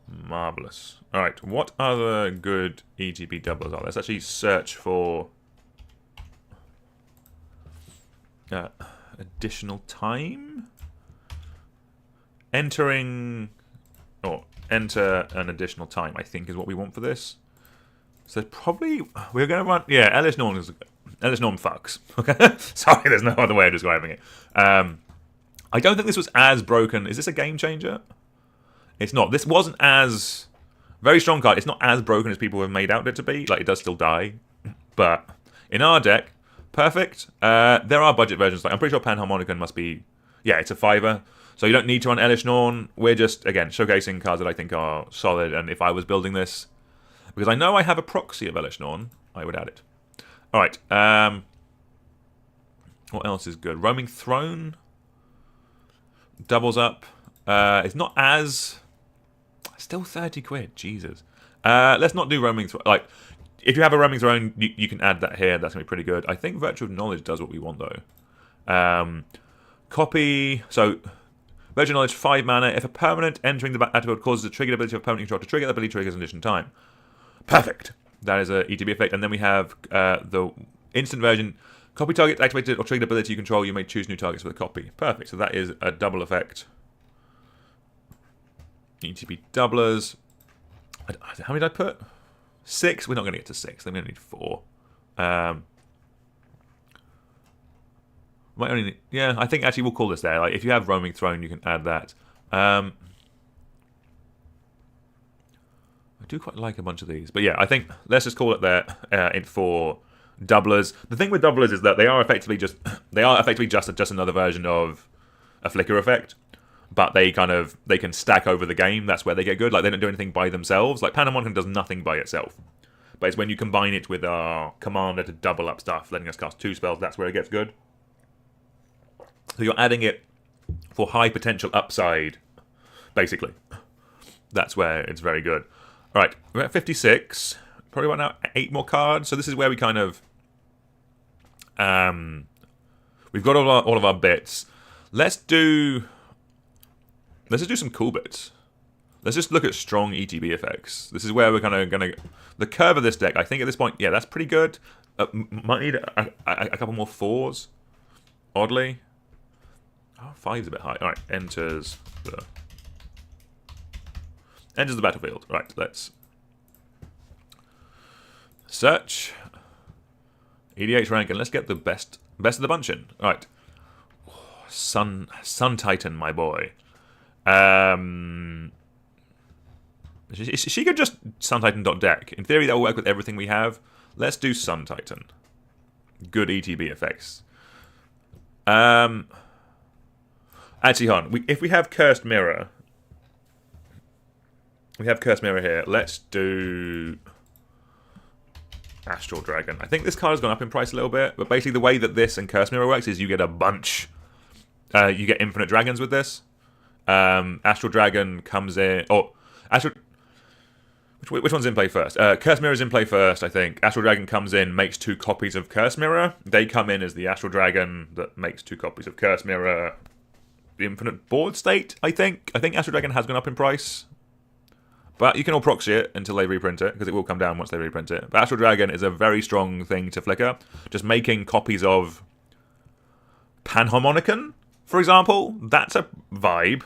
Marvellous. Alright, what other good ETB doublers are there? Let's actually search for... additional time? Enter an additional time, I think, is what we want for this. So probably we're going to run. Yeah, Elish Norn fucks. Okay, sorry, there's no other way of describing it. I don't think this was as broken. Is this a game changer? It's not. This wasn't as very strong card. It's not as broken as people have made out it to be. Like, it does still die, but in our deck, perfect. There are budget versions. Like, I'm pretty sure Panharmonicon must be. Yeah, it's a $5. So you don't need to run Elish Norn. We're just, again, showcasing cards that I think are solid. And if I was building this, because I know I have a proxy of Elish Norn, I would add it. All right. What else is good? Roaming Throne doubles up. It's not as... Still 30 quid. Jesus. Let's not do Roaming Throne. Like, if you have a Roaming Throne, you can add that here. That's going to be pretty good. I think Virtue of Knowledge does what we want, though. Copy... So... Virtue Knowledge, 5 mana. If a permanent entering the battlefield causes a triggered ability of opponent control to trigger, the ability triggers in addition time. Perfect. That is a ETB effect. And then we have the instant version. Copy target activated or triggered ability you control. You may choose new targets for the copy. Perfect. So that is a double effect. ETB doublers. How many did I put? 6. We're not going to get to 6. Then we're going to need 4. Might only need, yeah, I think actually we'll call this there. Like, if you have Roaming Throne, you can add that. I do quite like a bunch of these, but yeah, I think let's just call it there for doublers. The thing with doublers is that they are effectively just just another version of a flicker effect, but they can stack over the game. That's where they get good. Like, they don't do anything by themselves. Like, Panharmonicon does nothing by itself, but it's when you combine it with our commander to double up stuff, letting us cast 2 spells. That's where it gets good. So you're adding it for high potential upside, basically. That's where it's very good. All right, we're at 56. Probably about now 8 more cards. So this is where we kind of we've got all of our bits. Let's just do some cool bits. Let's just look at strong ETB effects. This is where we're kind of gonna the curve of this deck. I think at this point, yeah, that's pretty good. Might need a couple more 4s. Oddly. Oh, 5's a bit high. Alright, enters the battlefield. Right, let's Search. EDH rank, and let's get the best of the bunch in. All right. Sun Titan, my boy. She could just Sun Titan.deck. In theory, that will work with everything we have. Let's do Sun Titan. Good ETB effects. Actually, hold on. If we have Cursed Mirror, here. Let's do Astral Dragon. I think this card has gone up in price a little bit, but basically the way that this and Cursed Mirror works is you get a bunch. You get infinite dragons with this. Astral Dragon comes in. Oh, Astral. Which one's in play first? Curse Mirror is in play first, I think. Astral Dragon comes in, makes 2 copies of Curse Mirror. They come in as the Astral Dragon that makes 2 copies of Curse Mirror. The infinite board state, I think. I think Astral Dragon has gone up in price. But you can all proxy it until they reprint it, because it will come down once they reprint it. But Astral Dragon is a very strong thing to flicker. Just making copies of Panharmonicon, for example. That's a vibe.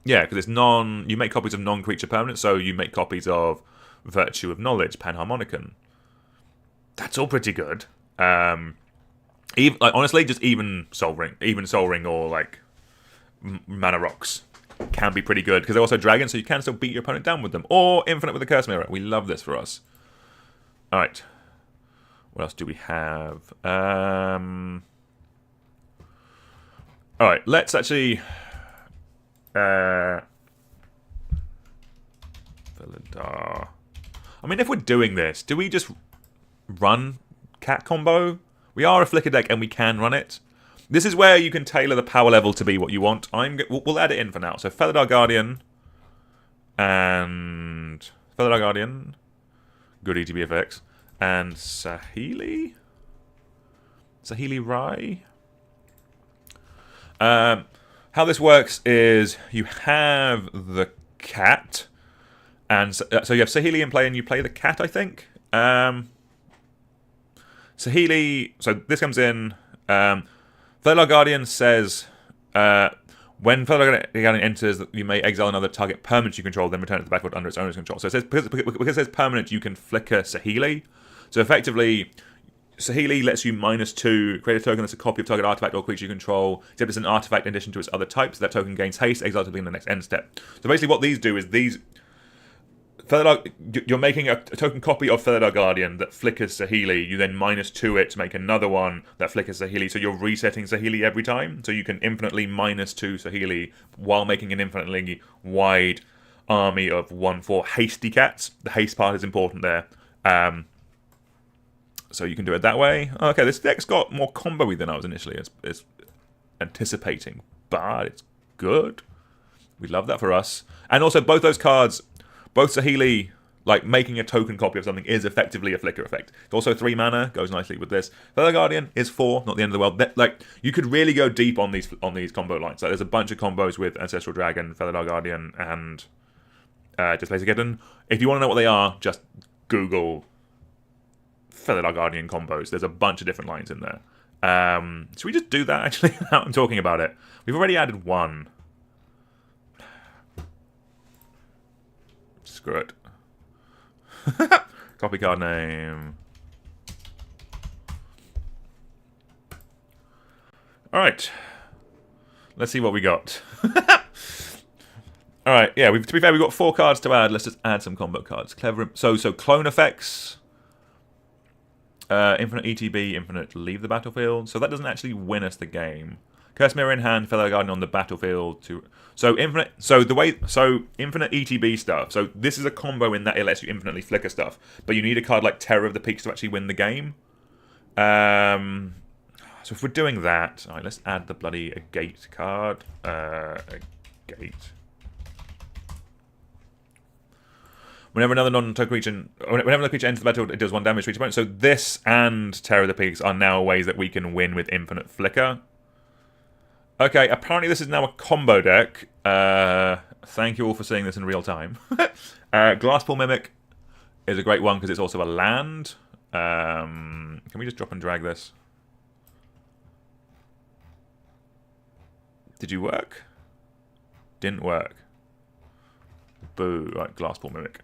Yeah, because it's you make copies of non-creature permanents, so you make copies of Virtue of Knowledge, Panharmonicon. That's all pretty good. Honestly, just even Soul Ring, or like Mana Rocks can be pretty good because they're also dragons, so you can still beat your opponent down with them. Or Infinite with the Curse Mirror. We love this for us. All right. What else do we have? All right, let's actually. I mean, if we're doing this, do we just run cat combo? We are a flicker deck and we can run it. This is where you can tailor the power level to be what you want. We'll add it in for now. So Featherdar Guardian and Featherdar Guardian, good ETB FX, and Saheeli Rai. How this works is you have the cat, and so you have Saheeli in play, and you play the cat, I think. Saheeli, so this comes in. Featherdar Guardian says, when Featherdar Guardian enters, you may exile another target permanent you control, then return it to the battlefield under its owner's control. So it says, because it says permanent, you can flicker Saheeli. So effectively, Saheeli lets you -2, create a token that's a copy of target artifact or creature you control, except it's an artifact in addition to its other types. That token gains haste, exile to begin the next end step. So basically what these do is you're making a token copy of Featherdar Guardian that flickers Saheeli. You then -2 it to make another one that flickers Saheeli. So you're resetting Saheeli every time. So you can infinitely -2 Saheeli while making an infinitely wide army of 1/4 hasty cats. The haste part is important there. So you can do it that way. Okay, this deck's got more combo-y than I was initially it's anticipating, but it's good. We love that for us. And also both those cards, both Saheeli, like making a token copy of something, is effectively a flicker effect. It's also 3 mana, goes nicely with this. Feather Guardian is 4, not the end of the world. Like, you could really go deep on these combo lines. Like, there's a bunch of combos with Ancestral Dragon, Featherdar Guardian, and Displacer Kitten. If you want to know what they are, just Google Featherdar Guardian combos. There's a bunch of different lines in there. Should we just do that, actually, now I'm talking about it? We've already added 1. Screw it. Copy card name. Alright. Let's see what we got. Alright, yeah, to be fair, we've got 4 cards to add. Let's just add some combo cards. Clever. So clone effects. Infinite ETB, infinite leave the battlefield. So that doesn't actually win us the game. Curse Mirror in hand, Feather Guardian on the battlefield. Infinite ETB stuff. So this is a combo in that it lets you infinitely flicker stuff, but you need a card like Terror of the Peaks to actually win the game. So if we're doing that, all right, let's add the bloody Agate card. Agate. Whenever another non-token creature, whenever the creature enters the battlefield, it does 1 damage to each opponent. So this and Terror of the Peaks are now ways that we can win with infinite flicker. Okay, apparently this is now a combo deck. Thank you all for seeing this in real time. Glasspool Mimic is a great one because it's also a land. Can we just drop and drag this? Did you work? Didn't work. Boo. Right, Glasspool Mimic.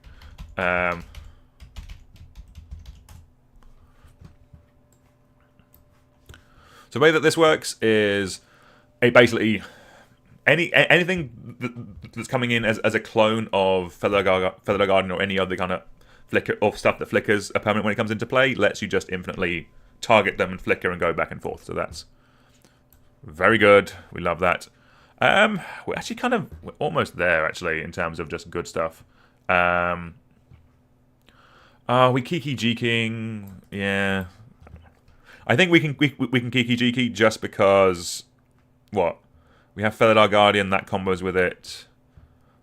So the way that this works is it basically anything that's coming in as a clone of Feather Garden or any other kind of flicker or stuff that flickers a permanent when it comes into play lets you just infinitely target them and flicker and go back and forth. So that's very good. We love that. We're actually we're almost there actually in terms of just good stuff. Are we Kiki Jiking? Yeah. I think we can Kiki Jiki just because what? We have Feathered Guardian, that combos with it.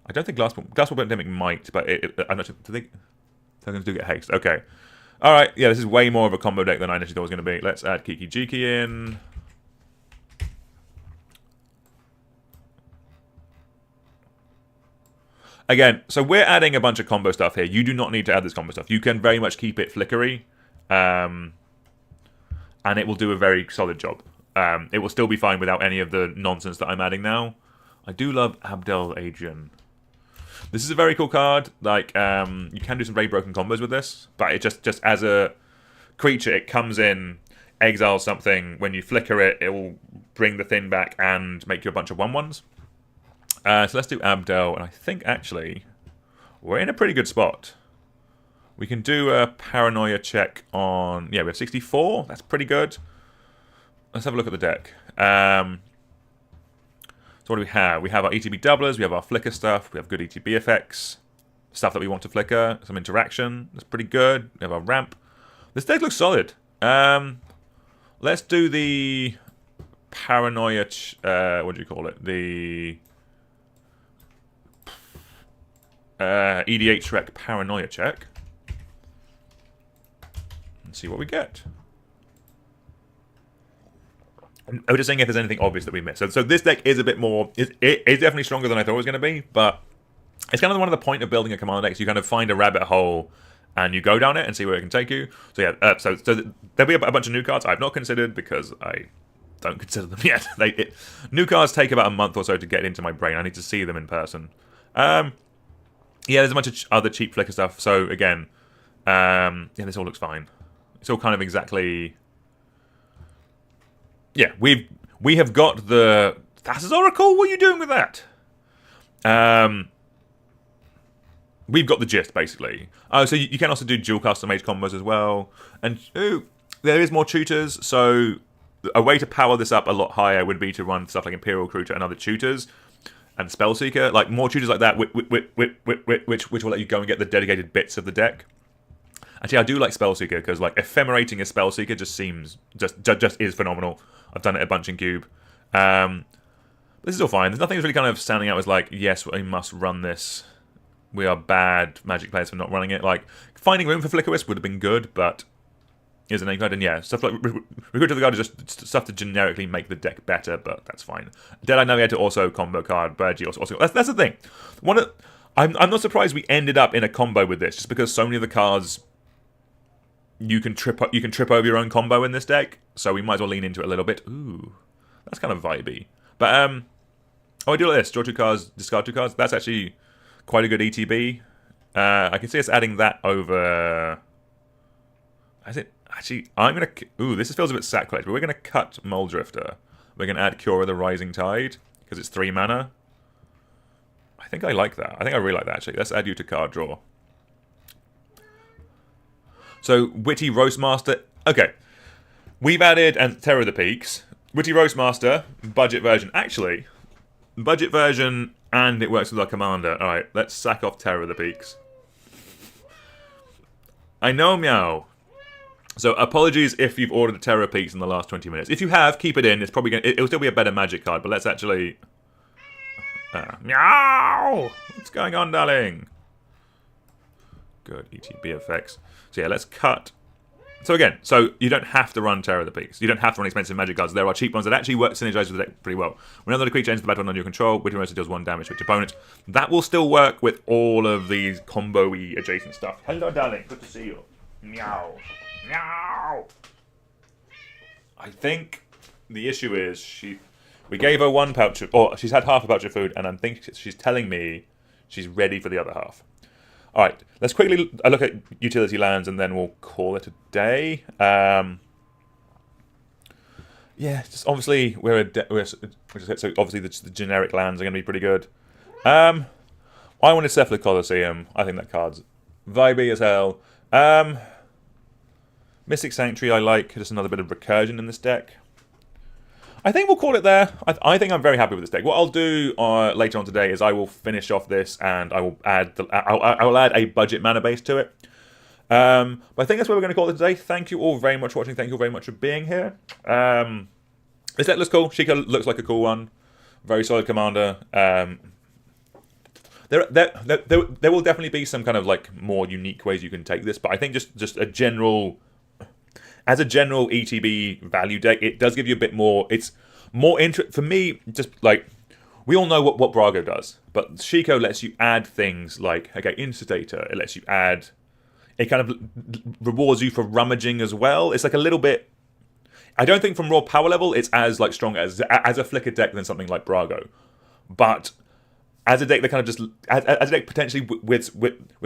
I don't think Glassball Pandemic might, but I'm not sure. I think tokens do get haste. Okay. Alright, yeah, this is way more of a combo deck than I initially thought it was going to be. Let's add Kiki Jiki in. Again, so we're adding a bunch of combo stuff here. You do not need to add this combo stuff. You can very much keep it flickery. And it will do a very solid job. It will still be fine without any of the nonsense that I'm adding now. I do love Abdel Adrian. This is a very cool card. Like, you can do some very broken combos with this, but it just as a creature, it comes in, exiles something. When you flicker it, it will bring the thing back and make you a bunch of 1/1s. So let's do Abdel, and I think actually we're in a pretty good spot. We can do a paranoia check on... Yeah, we have 64. That's pretty good. Let's have a look at the deck. So what do we have? We have our ETB doublers, we have our flicker stuff, we have good ETB effects, stuff that we want to flicker, some interaction. That's pretty good. We have our ramp. This deck looks solid. Let's do the paranoia... what do you call it? The... EDH Rec Paranoia check. And see what we get. I was just saying if there's anything obvious that we missed. So this deck is a bit more... It is definitely stronger than I thought it was going to be, but it's kind of one of the point of building a commander deck. So you kind of find a rabbit hole and you go down it and see where it can take you. So yeah, so there'll be a bunch of new cards I've not considered because I don't consider them yet. New cards take about a month or so to get into my brain. I need to see them in person. Yeah, there's a bunch of other cheap flicker stuff. So again, yeah, this all looks fine. It's all kind of exactly... Yeah, we have got the... Thassa's Oracle? What are you doing with that? We've got the gist, basically. Oh, so you can also do dual custom mage combos as well. And there is more tutors, so a way to power this up a lot higher would be to run stuff like Imperial Recruiter and other tutors. And Spellseeker, like more tutors like that, which will let you go and get the dedicated bits of the deck. Actually, I do like Spellseeker because like ephemerating a Spellseeker just seems just is phenomenal. I've done it a bunch in Cube. This is all fine. There's nothing that's really kind of standing out as like, yes, we must run this. We are bad Magic players for not running it. Like finding room for Flickerist would have been good, but isn't any good. And yeah, stuff like Recruit to the Guard is just stuff to generically make the deck better, but that's fine. Deadeye Navigator also combo card, Burgie also. That's the thing. I'm not surprised we ended up in a combo with this, just because so many of the cards you can trip over your own combo in this deck, so we might as well lean into it a little bit. Ooh, that's kind of vibey. But oh, I do like this. Draw 2 cards, discard 2 cards. That's actually quite a good ETB. I can see us adding that over. Is it? Actually, I'm going to... Ooh, this feels a bit sacrilege, but we're going to cut Muldrifter. We're going to add Cure of the Rising Tide, because it's 3 mana. I think I like that. I think I really like that, actually. Let's add you to card draw. So, Witty Roastmaster... Okay. We've added and Terror of the Peaks. Witty Roastmaster, budget version. Actually, budget version, and it works with our commander. Alright, let's sack off Terror of the Peaks. I know, meow. So apologies if you've ordered a Terror Peaks in the last 20 minutes. If you have, keep it in. It's probably gonna, it'll still be a better Magic card, but let's actually... meow! What's going on, darling? Good, ETB effects. So yeah, let's cut. So again, so you don't have to run Terror of the Peaks. You don't have to run expensive Magic cards. There are cheap ones that actually work, synergize with the deck pretty well. Whenever the creature enters the battle under your control, Witty Roaster deals 1 damage to its opponent. That will still work with all of these combo-y adjacent stuff. Hello, darling. Good to see you. Meow. Meow. I think the issue is we gave her 1 pouch of, or she's had half a pouch of food, and I think she's telling me she's ready for the other half. All right, let's quickly look at utility lands, and then we'll call it a day. Yeah, yeah, just obviously so obviously the generic lands are going to be pretty good. I wanted Cephalid Colosseum. I think that card's vibey as hell. Mystic Sanctuary I like. Just another bit of recursion in this deck. I think we'll call it there. I think I'm very happy with this deck. What I'll do later on today is I will finish off this and I will add I will add a budget mana base to it. But I think that's what we're going to call it today. Thank you all very much for watching. Thank you all very much for being here. This deck looks cool. Shiko looks like a cool one. Very solid commander. There will definitely be some kind of like more unique ways you can take this, but I think just a general, as a general ETB value deck, it does give you a bit more. It's more for me. Just like we all know what Brago does, but Shiko lets you add things like Instatator. It lets you add. It kind of rewards you for rummaging as well. It's like a little bit. I don't think from raw power level it's as like strong as a flicker deck than something like Brago, but as a deck that kind of just as a deck potentially with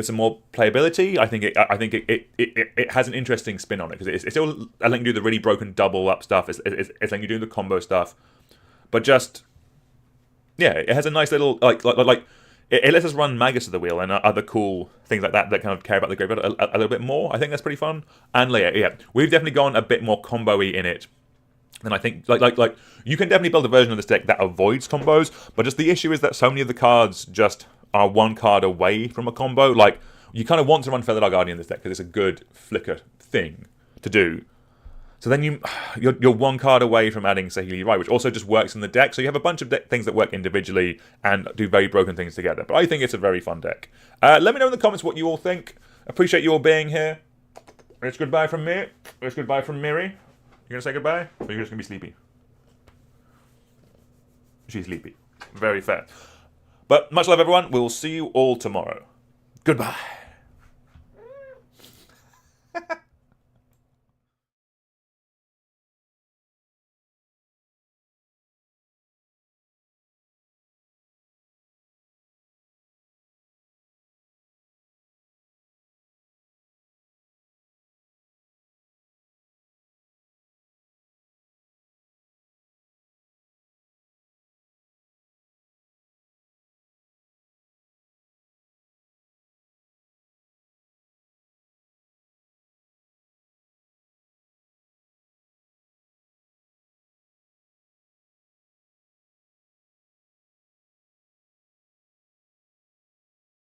some more playability, I think it has an interesting spin on it because it's still letting you do the really broken double up stuff. It's letting you do the combo stuff, but just yeah, it has a nice little it lets us run Magus of the Wheel and other cool things like that kind of care about the graveyard a little bit more. I think that's pretty fun. And yeah, we've definitely gone a bit more combo-y in it. And I think like you can definitely build a version of this deck that avoids combos, but just the issue is that so many of the cards just are one card away from a combo. Like you kind of want to run Feathered Guardian in this deck because it's a good flicker thing to do. So then you're one card away from adding Saheeli Rai, which also just works in the deck. So you have a bunch of things that work individually and do very broken things together. But I think it's a very fun deck. Let me know in the comments what you all think. Appreciate you all being here. It's goodbye from me. It's goodbye from Miri. You gonna say goodbye? Or are you just gonna be sleepy? She's sleepy. Very fair. But much love, everyone. We'll see you all tomorrow. Goodbye.